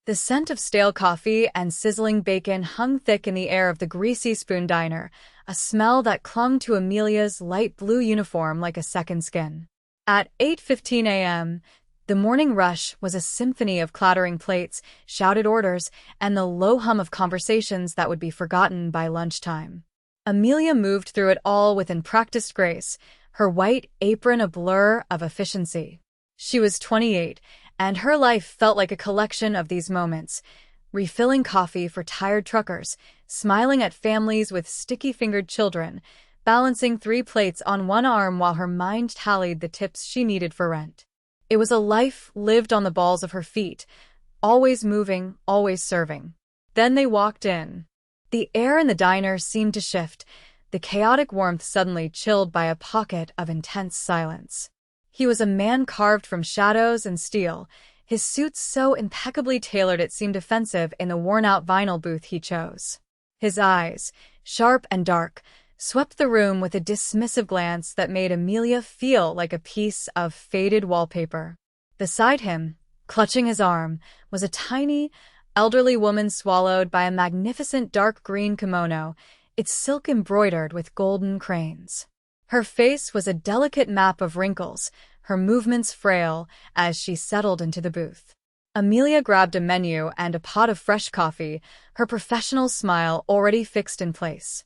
The scent of stale coffee and sizzling bacon hung thick in the air of the greasy spoon diner, a smell that clung to Amelia's light blue uniform like a second skin. At 8:15 a.m., the morning rush was a symphony of clattering plates, shouted orders, and the low hum of conversations that would be forgotten by lunchtime. Amelia moved through it all with practiced grace, her white apron a blur of efficiency. She was 28, and her life felt like a collection of these moments, refilling coffee for tired truckers, smiling at families with sticky-fingered children, balancing 3 plates on one arm while her mind tallied the tips she needed for rent. It was a life lived on the balls of her feet, always moving, always serving. Then they walked in. The air in the diner seemed to shift, the chaotic warmth suddenly chilled by a pocket of intense silence. He was a man carved from shadows and steel, his suit so impeccably tailored it seemed offensive in the worn-out vinyl booth he chose. His eyes, sharp and dark, swept the room with a dismissive glance that made Amelia feel like a piece of faded wallpaper. Beside him, clutching his arm, was a tiny, elderly woman swallowed by a magnificent dark green kimono, its silk embroidered with golden cranes. Her face was a delicate map of wrinkles, her movements frail, as she settled into the booth. Amelia grabbed a menu and a pot of fresh coffee, her professional smile already fixed in place.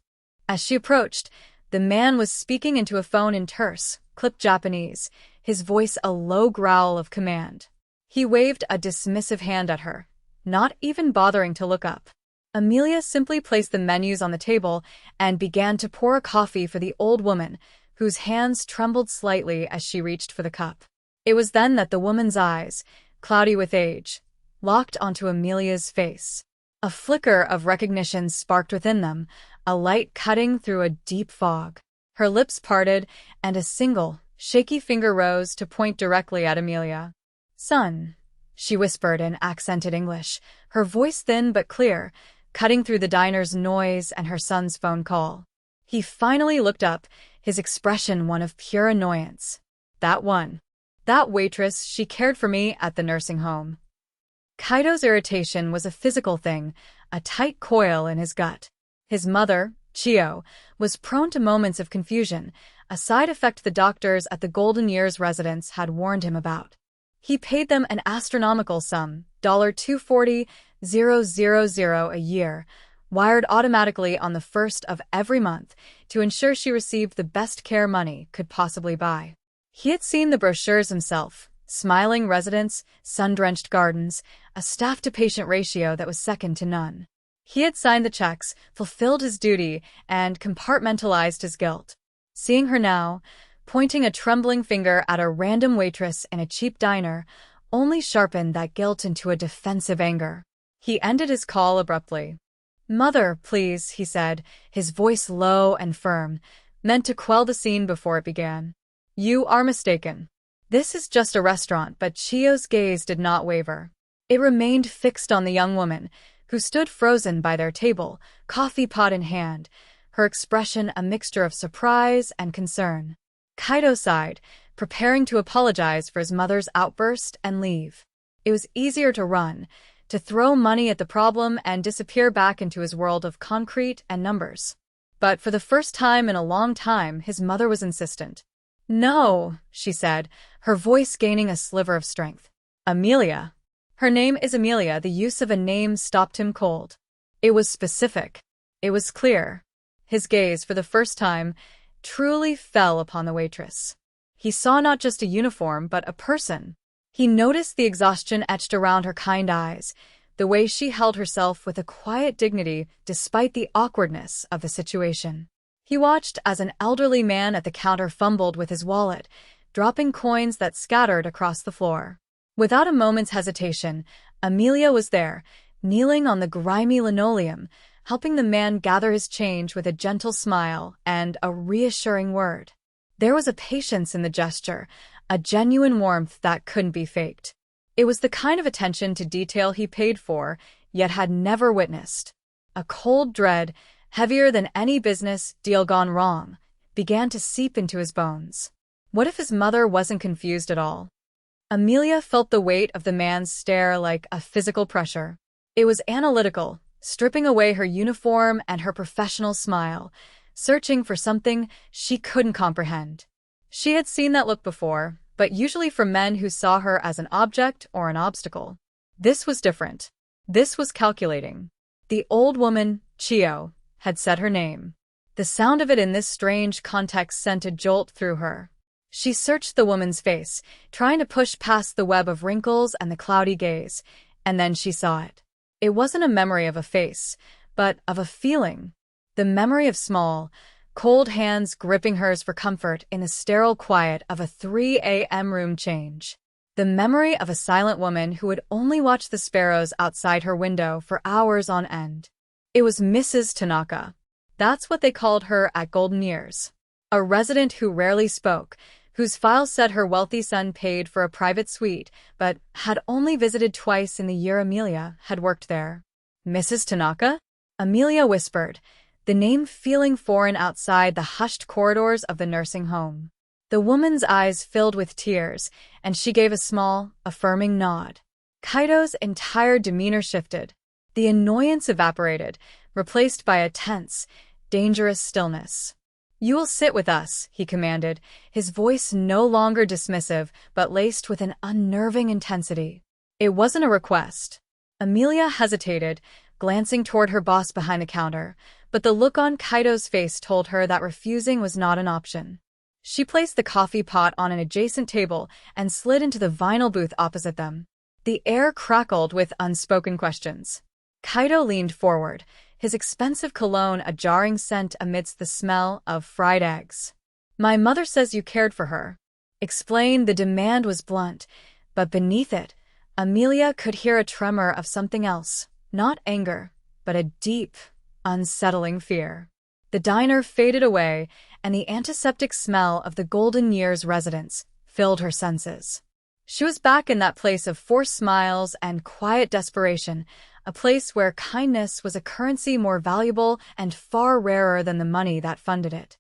As she approached, the man was speaking into a phone in terse, clipped Japanese, his voice a low growl of command. He waved a dismissive hand at her, not even bothering to look up. Amelia simply placed the menus on the table and began to pour a coffee for the old woman, whose hands trembled slightly as she reached for the cup. It was then that the woman's eyes, cloudy with age, locked onto Amelia's face. A flicker of recognition sparked within them, a light cutting through a deep fog. Her lips parted, and a single, shaky finger rose to point directly at Amelia. "Son," she whispered in accented English, her voice thin but clear, cutting through the diner's noise and her son's phone call. He finally looked up, his expression one of pure annoyance. That waitress, she cared for me at the nursing home. Kaido's irritation was a physical thing, a tight coil in his gut. His mother, Chio, was prone to moments of confusion, a side effect the doctors at the Golden Years residence had warned him about. He paid them an astronomical sum, $240,000 a year, wired automatically on the 1st of every month, to ensure she received the best care money could possibly buy. He had seen the brochures himself, smiling residents, sun-drenched gardens, a staff-to-patient ratio that was second to none. He had signed the checks, fulfilled his duty, and compartmentalized his guilt. Seeing her now, pointing a trembling finger at a random waitress in a cheap diner, only sharpened that guilt into a defensive anger. He ended his call abruptly. "Mother, please," he said, his voice low and firm, meant to quell the scene before it began. "You are mistaken. This is just a restaurant," but Chio's gaze did not waver. It remained fixed on the young woman, who stood frozen by their table, coffee pot in hand, her expression a mixture of surprise and concern. Kaido sighed, preparing to apologize for his mother's outburst and leave. It was easier to run, to throw money at the problem and disappear back into his world of concrete and numbers. But for the first time in a long time, his mother was insistent. "No," she said, her voice gaining a sliver of strength. "Amelia." Her name is Amelia. The use of a name stopped him cold. It was specific. It was clear. His gaze, for the first time, truly fell upon the waitress. He saw not just a uniform, but a person. He noticed the exhaustion etched around her kind eyes, the way she held herself with a quiet dignity despite the awkwardness of the situation. He watched as an elderly man at the counter fumbled with his wallet, dropping coins that scattered across the floor. Without a moment's hesitation, Amelia was there, kneeling on the grimy linoleum, helping the man gather his change with a gentle smile and a reassuring word. There was a patience in the gesture, a genuine warmth that couldn't be faked. It was the kind of attention to detail he paid for, yet had never witnessed. A cold dread, heavier than any business deal gone wrong, began to seep into his bones. What if his mother wasn't confused at all? Amelia felt the weight of the man's stare like a physical pressure. It was analytical, stripping away her uniform and her professional smile, searching for something she couldn't comprehend. She had seen that look before, but usually from men who saw her as an object or an obstacle. This was different. This was calculating. The old woman, Chio, had said her name. The sound of it in this strange context sent a jolt through her. She searched the woman's face, trying to push past the web of wrinkles and the cloudy gaze, and then she saw it. It wasn't a memory of a face, but of a feeling. The memory of small, cold hands gripping hers for comfort in the sterile quiet of a 3 a.m. room change. The memory of a silent woman who would only watch the sparrows outside her window for hours on end. It was Mrs. Tanaka. That's what they called her at Golden Years. A resident who rarely spoke, whose file said her wealthy son paid for a private suite, but had only visited twice in the year Amelia had worked there. Mrs. Tanaka? Amelia whispered, the name feeling foreign outside the hushed corridors of the nursing home. The woman's eyes filled with tears, and she gave a small, affirming nod. Kaito's entire demeanor shifted. The annoyance evaporated, replaced by a tense, dangerous stillness. You will sit with us, he commanded, his voice no longer dismissive but laced with an unnerving intensity. It wasn't a request. Amelia hesitated, glancing toward her boss behind the counter, but the look on Kaito's face told her that refusing was not an option. She placed the coffee pot on an adjacent table and slid into the vinyl booth opposite them. The air crackled with unspoken questions. Kaito leaned forward, his expensive cologne a jarring scent amidst the smell of fried eggs. My mother says you cared for her. Explain. The demand was blunt, but beneath it, Amelia could hear a tremor of something else, not anger, but a deep, unsettling fear. The diner faded away, and the antiseptic smell of the Golden Years residence filled her senses. She was back in that place of forced smiles and quiet desperation, a place where kindness was a currency more valuable and far rarer than the money that funded it.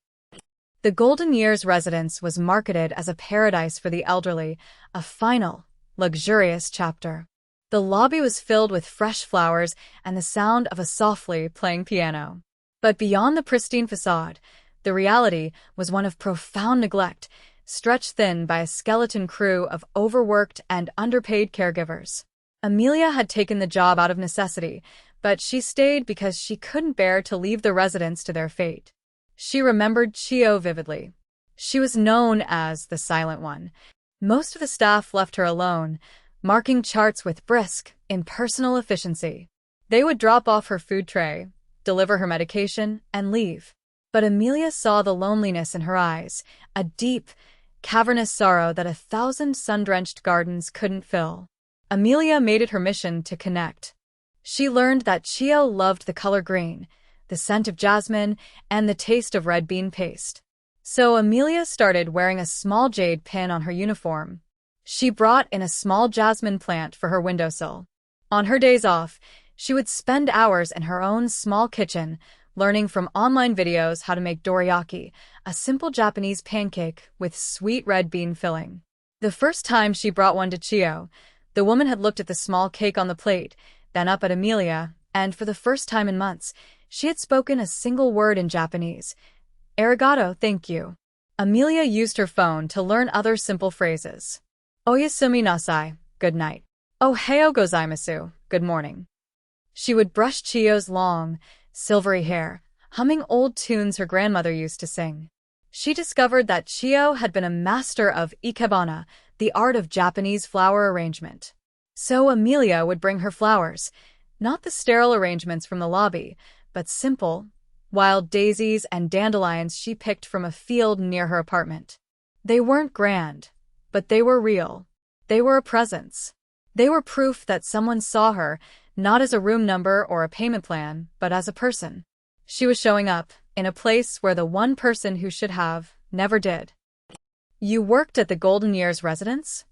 The Golden Years residence was marketed as a paradise for the elderly, a final, luxurious chapter. The lobby was filled with fresh flowers and the sound of a softly playing piano. But beyond the pristine facade, the reality was one of profound neglect, stretched thin by a skeleton crew of overworked and underpaid caregivers. Amelia had taken the job out of necessity, but she stayed because she couldn't bear to leave the residents to their fate. She remembered Chio vividly. She was known as the Silent One. Most of the staff left her alone, marking charts with brisk, impersonal efficiency. They would drop off her food tray, deliver her medication, and leave. But Amelia saw the loneliness in her eyes, a deep, cavernous sorrow that 1,000 sun-drenched gardens couldn't fill. Amelia made it her mission to connect. She learned that Chio loved the color green, the scent of jasmine, and the taste of red bean paste. So Amelia started wearing a small jade pin on her uniform. She brought in a small jasmine plant for her windowsill. On her days off, she would spend hours in her own small kitchen, learning from online videos how to make dorayaki, a simple Japanese pancake with sweet red bean filling. The first time she brought one to Chio, the woman had looked at the small cake on the plate, then up at Amelia, and for the first time in months, she had spoken a single word in Japanese. Arigato, thank you. Amelia used her phone to learn other simple phrases. Oyasumi nasai, good night. Ohayou gozaimasu, good morning. She would brush Chio's long, silvery hair, humming old tunes her grandmother used to sing. She discovered that Chio had been a master of ikebana, the art of Japanese flower arrangement. So Amelia would bring her flowers, not the sterile arrangements from the lobby, but simple, wild daisies and dandelions she picked from a field near her apartment. They weren't grand, but they were real. They were a presence. They were proof that someone saw her, not as a room number or a payment plan, but as a person. She was showing up, in a place where the one person who should have, never did. You worked at the Golden Years residence?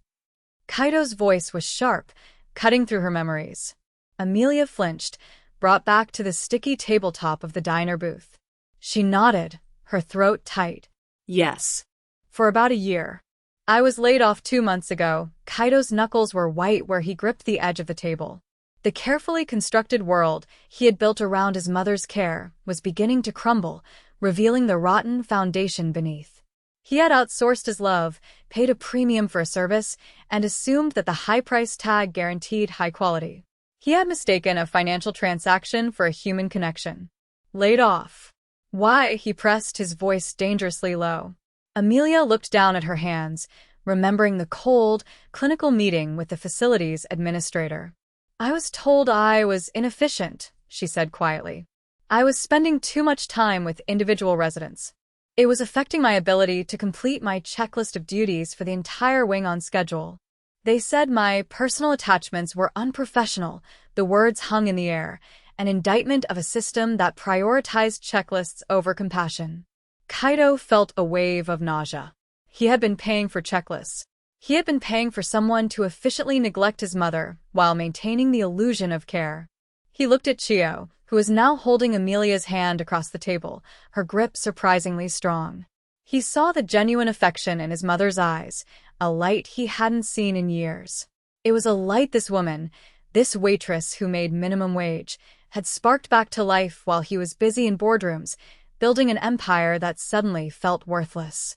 Kaito's voice was sharp, cutting through her memories. Amelia flinched, brought back to the sticky tabletop of the diner booth. She nodded, her throat tight. Yes. For about a year. I was laid off 2 months ago. Kaido's knuckles were white where he gripped the edge of the table. The carefully constructed world he had built around his mother's care was beginning to crumble, revealing the rotten foundation beneath. He had outsourced his love, paid a premium for a service, and assumed that the high price tag guaranteed high quality. He had mistaken a financial transaction for a human connection. Laid off. Why? He pressed, his voice dangerously low. Amelia looked down at her hands, remembering the cold, clinical meeting with the facility's administrator. I was told I was inefficient, she said quietly. I was spending too much time with individual residents. It was affecting my ability to complete my checklist of duties for the entire wing on schedule. They said my personal attachments were unprofessional, the words hung in the air, an indictment of a system that prioritized checklists over compassion. Kaido felt a wave of nausea. He had been paying for checklists. He had been paying for someone to efficiently neglect his mother while maintaining the illusion of care. He looked at Chio, who was now holding Amelia's hand across the table, her grip surprisingly strong. He saw the genuine affection in his mother's eyes, a light he hadn't seen in years. It was a light this woman, this waitress who made minimum wage, had sparked back to life while he was busy in boardrooms, building an empire that suddenly felt worthless.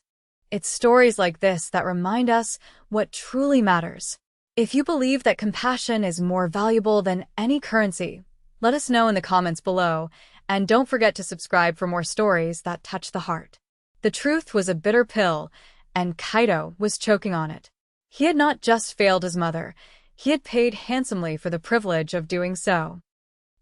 It's stories like this that remind us what truly matters. If you believe that compassion is more valuable than any currency, let us know in the comments below, and don't forget to subscribe for more stories that touch the heart. The truth was a bitter pill, and Kaido was choking on it. He had not just failed his mother, he had paid handsomely for the privilege of doing so.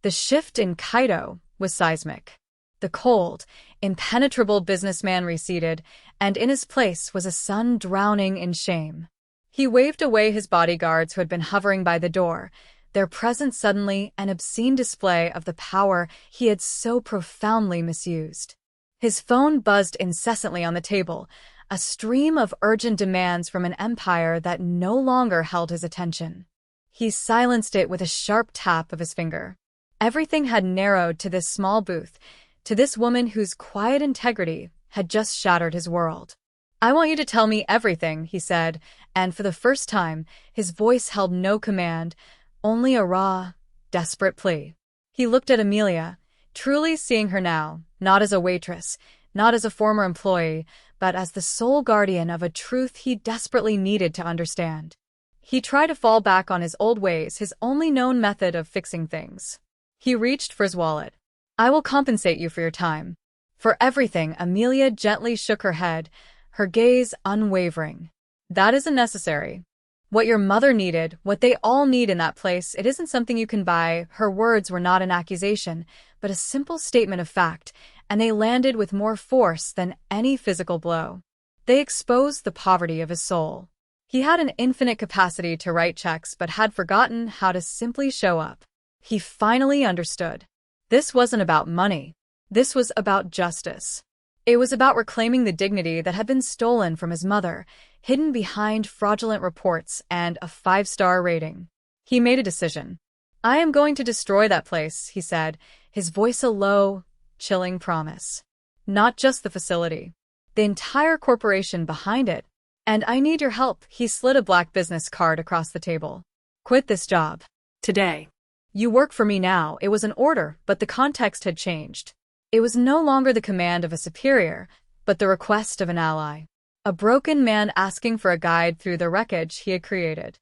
The shift in Kaido was seismic. The cold, impenetrable businessman receded, and in his place was a son drowning in shame. He waved away his bodyguards who had been hovering by the door, their presence suddenly an obscene display of the power he had so profoundly misused. His phone buzzed incessantly on the table, a stream of urgent demands from an empire that no longer held his attention. He silenced it with a sharp tap of his finger. Everything had narrowed to this small booth, to this woman whose quiet integrity had just shattered his world. I want you to tell me everything, he said, and for the first time, his voice held no command, only a raw, desperate plea. He looked at Amelia, truly seeing her now, not as a waitress, not as a former employee, but as the sole guardian of a truth he desperately needed to understand. He tried to fall back on his old ways, his only known method of fixing things. He reached for his wallet. I will compensate you for your time. For everything, Amelia gently shook her head, her gaze unwavering. That isn't necessary. What your mother needed, what they all need in that place, it isn't something you can buy. Her words were not an accusation, but a simple statement of fact, and they landed with more force than any physical blow. They exposed the poverty of his soul. He had an infinite capacity to write checks but had forgotten how to simply show up. He finally understood. This wasn't about money. This was about justice. It was about reclaiming the dignity that had been stolen from his mother, hidden behind fraudulent reports and a 5-star rating. He made a decision. I am going to destroy that place, he said, his voice a low, chilling promise. Not just the facility. The entire corporation behind it. And I need your help. He slid a black business card across the table. Quit this job. Today. You work for me now. It was an order, but the context had changed. It was no longer the command of a superior, but the request of an ally. A broken man asking for a guide through the wreckage he had created.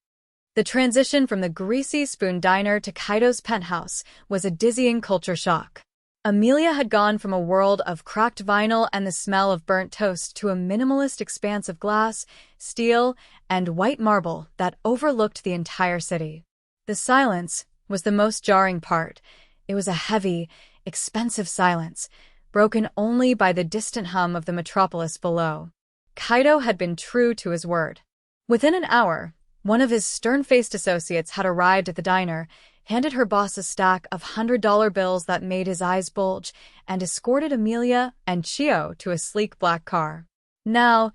The transition from the greasy spoon diner to Kaido's penthouse was a dizzying culture shock. Amelia had gone from a world of cracked vinyl and the smell of burnt toast to a minimalist expanse of glass, steel, and white marble that overlooked the entire city. The silence was the most jarring part. It was a heavy, expensive silence, broken only by the distant hum of the metropolis below. Kaido had been true to his word. Within an hour, one of his stern-faced associates had arrived at the diner, handed her boss a stack of $100 bills that made his eyes bulge, and escorted Amelia and Chio to a sleek black car. Now,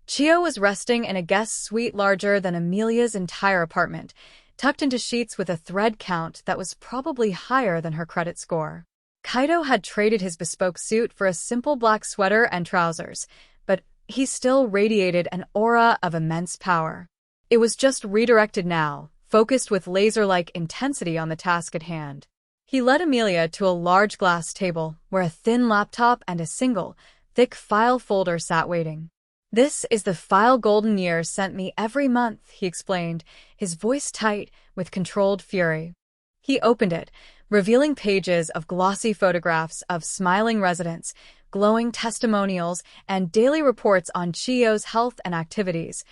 Chio was resting in a guest suite larger than Amelia's entire apartment, tucked into sheets with a thread count that was probably higher than her credit score. Kaido had traded his bespoke suit for a simple black sweater and trousers, but he still radiated an aura of immense power. It was just redirected now, focused with laser-like intensity on the task at hand. He led Amelia to a large glass table where a thin laptop and a single, thick file folder sat waiting. "This is the file Golden Years sent me every month," he explained, his voice tight with controlled fury. He opened it, revealing pages of glossy photographs of smiling residents, glowing testimonials, and daily reports on Chio's health and activities,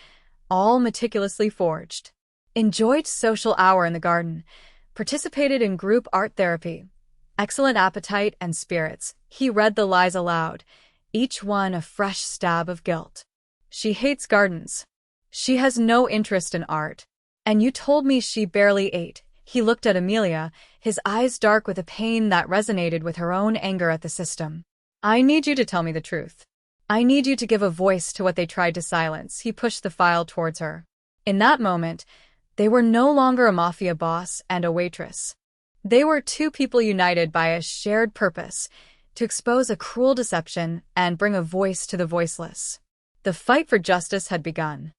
all meticulously forged. Enjoyed social hour in the garden, participated in group art therapy, excellent appetite and spirits. He read the lies aloud, each one a fresh stab of guilt. "She hates gardens. She has no interest in art. And you told me she barely ate." He looked at Amelia, his eyes dark with a pain that resonated with her own anger at the system. "I need you to tell me the truth. I need you to give a voice to what they tried to silence." He pushed the file towards her. In that moment, they were no longer a mafia boss and a waitress. They were two people united by a shared purpose, to expose a cruel deception and bring a voice to the voiceless. The fight for justice had begun.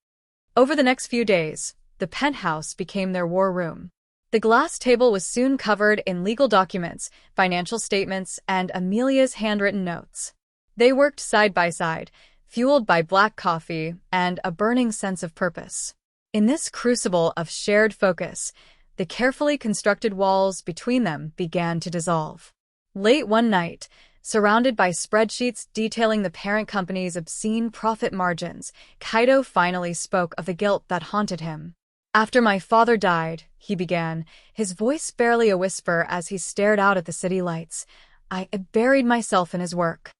Over the next few days, the penthouse became their war room. The glass table was soon covered in legal documents, financial statements, and Amelia's handwritten notes. They worked side by side, fueled by black coffee and a burning sense of purpose. In this crucible of shared focus, the carefully constructed walls between them began to dissolve. Late one night, surrounded by spreadsheets detailing the parent company's obscene profit margins, Kaido finally spoke of the guilt that haunted him. "After my father died," he began, his voice barely a whisper as he stared out at the city lights, "I buried myself in his work.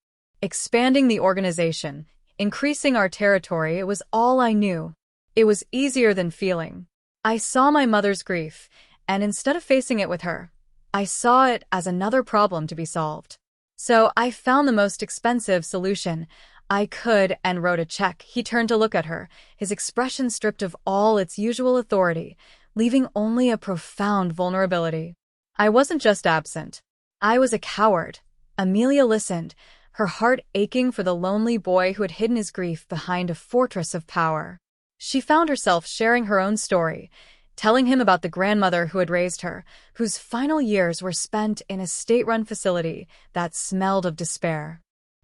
Expanding the organization, increasing our territory, it was all I knew. It was easier than feeling. I saw my mother's grief, and instead of facing it with her, I saw it as another problem to be solved. So I found the most expensive solution I could and wrote a check." He turned to look at her, his expression stripped of all its usual authority, leaving only a profound vulnerability. "I wasn't just absent. I was a coward." Amelia listened, her heart aching for the lonely boy who had hidden his grief behind a fortress of power. She found herself sharing her own story, telling him about the grandmother who had raised her, whose final years were spent in a state-run facility that smelled of despair.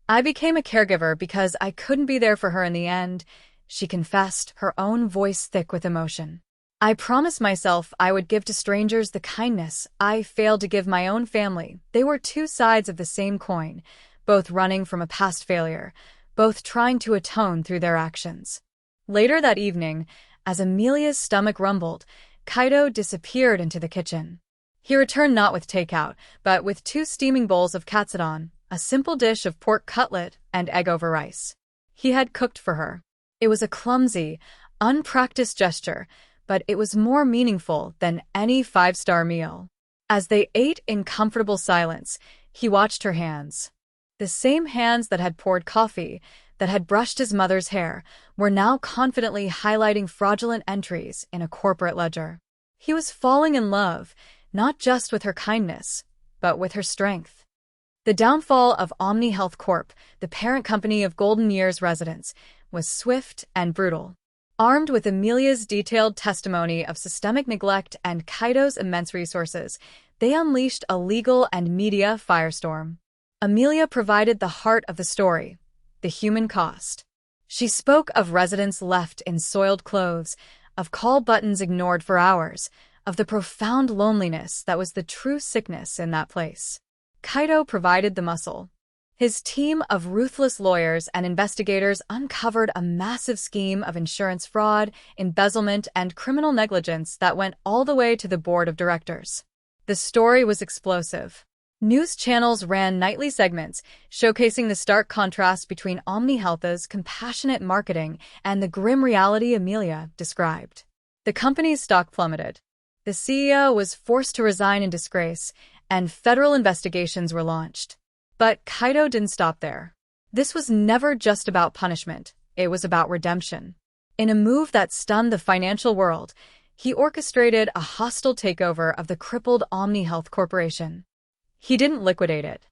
"I became a caregiver because I couldn't be there for her in the end," she confessed, her own voice thick with emotion. "I promised myself I would give to strangers the kindness I failed to give my own family." They were two sides of the same coin, both running from a past failure, both trying to atone through their actions. Later that evening, as Amelia's stomach rumbled, Kaido disappeared into the kitchen. He returned not with takeout, but with 2 steaming bowls of katsudon, a simple dish of pork cutlet, and egg over rice. He had cooked for her. It was a clumsy, unpracticed gesture, but it was more meaningful than any 5-star meal. As they ate in comfortable silence, he watched her hands. The same hands that had poured coffee, that had brushed his mother's hair, were now confidently highlighting fraudulent entries in a corporate ledger. He was falling in love, not just with her kindness, but with her strength. The downfall of Omni Health Corp., the parent company of Golden Years residents, was swift and brutal. Armed with Amelia's detailed testimony of systemic neglect and Kaido's immense resources, they unleashed a legal and media firestorm. Amelia provided the heart of the story, the human cost. She spoke of residents left in soiled clothes, of call buttons ignored for hours, of the profound loneliness that was the true sickness in that place. Kaido provided the muscle. His team of ruthless lawyers and investigators uncovered a massive scheme of insurance fraud, embezzlement, and criminal negligence that went all the way to the board of directors. The story was explosive. News channels ran nightly segments showcasing the stark contrast between Omni Health's compassionate marketing and the grim reality Amelia described. The company's stock plummeted. The CEO was forced to resign in disgrace, and federal investigations were launched. But Kaido didn't stop there. This was never just about punishment, it was about redemption. In a move that stunned the financial world, he orchestrated a hostile takeover of the crippled Omni Health Corporation. He didn't liquidate it.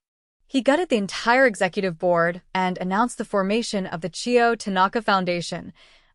He gutted the entire executive board and announced the formation of the Chio Tanaka Foundation,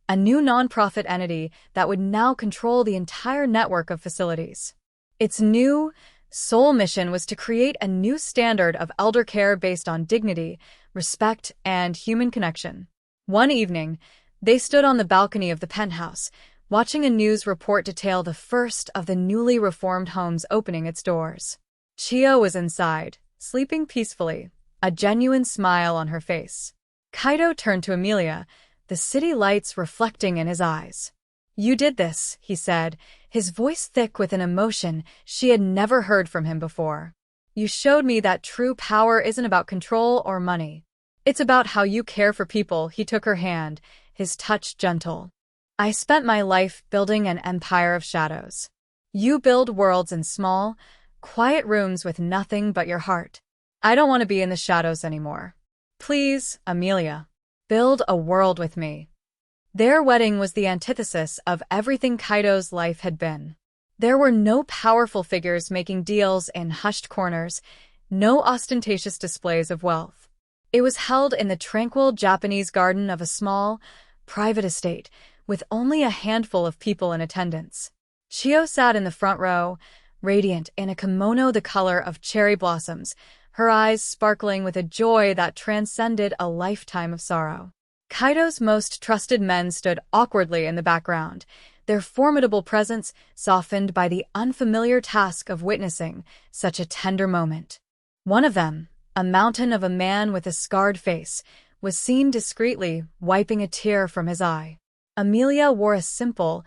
a new nonprofit entity that would now control the entire network of facilities. Its new, sole mission was to create a new standard of elder care based on dignity, respect, and human connection. One evening, they stood on the balcony of the penthouse, watching a news report detail the first of the newly reformed homes opening its doors. Chio was inside, sleeping peacefully, a genuine smile on her face. Kaido turned to Amelia, the city lights reflecting in his eyes. "You did this," he said, his voice thick with an emotion she had never heard from him before. "You showed me that true power isn't about control or money. It's about how you care for people." He took her hand, his touch gentle. "I spent my life building an empire of shadows. You build worlds in small, quiet rooms with nothing but your heart. I don't want to be in the shadows anymore. Please, Amelia, build a world with me." Their wedding was the antithesis of everything Kaido's life had been. There were no powerful figures making deals in hushed corners, no ostentatious displays of wealth. It was held in the tranquil Japanese garden of a small, private estate, with only a handful of people in attendance. Chio sat in the front row, radiant in a kimono the color of cherry blossoms, her eyes sparkling with a joy that transcended a lifetime of sorrow. Kaido's most trusted men stood awkwardly in the background, their formidable presence softened by the unfamiliar task of witnessing such a tender moment. One of them, a mountain of a man with a scarred face, was seen discreetly wiping a tear from his eye. Amelia wore a simple,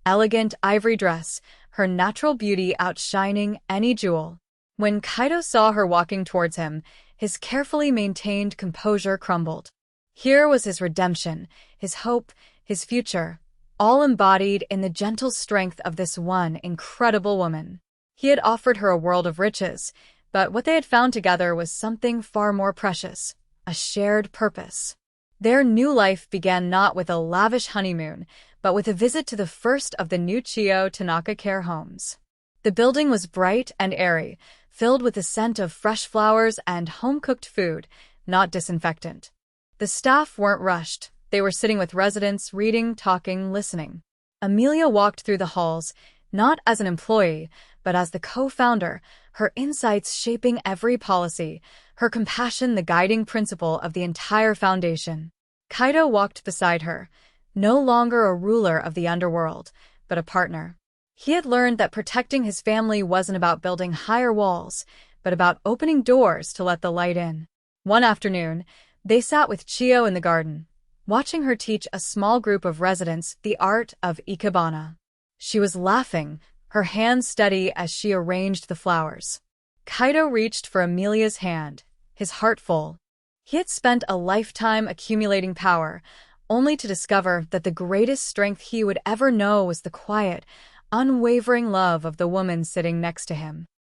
elegant ivory dress, her natural beauty outshining any jewel. When Kaido saw her walking towards him, his carefully maintained composure crumbled. Here was his redemption, his hope, his future, all embodied in the gentle strength of this one incredible woman. He had offered her a world of riches, but what they had found together was something far more precious, a shared purpose. Their new life began not with a lavish honeymoon, but with a visit to the first of the new Chio Tanaka care homes. The building was bright and airy, filled with the scent of fresh flowers and home-cooked food, not disinfectant. The staff weren't rushed. They were sitting with residents, reading, talking, listening. Amelia walked through the halls, not as an employee, but as the co-founder, her insights shaping every policy, her compassion the guiding principle of the entire foundation. Kaido walked beside her, no longer a ruler of the underworld, but a partner. He had learned that protecting his family wasn't about building higher walls, but about opening doors to let the light in. One afternoon, they sat with Chio in the garden, watching her teach a small group of residents the art of ikebana. She was laughing, her hands steady as she arranged the flowers. Kaido reached for Amelia's hand, his heart full. He had spent a lifetime accumulating power, only to discover that the greatest strength he would ever know was the quiet, unwavering love of the woman sitting next to him.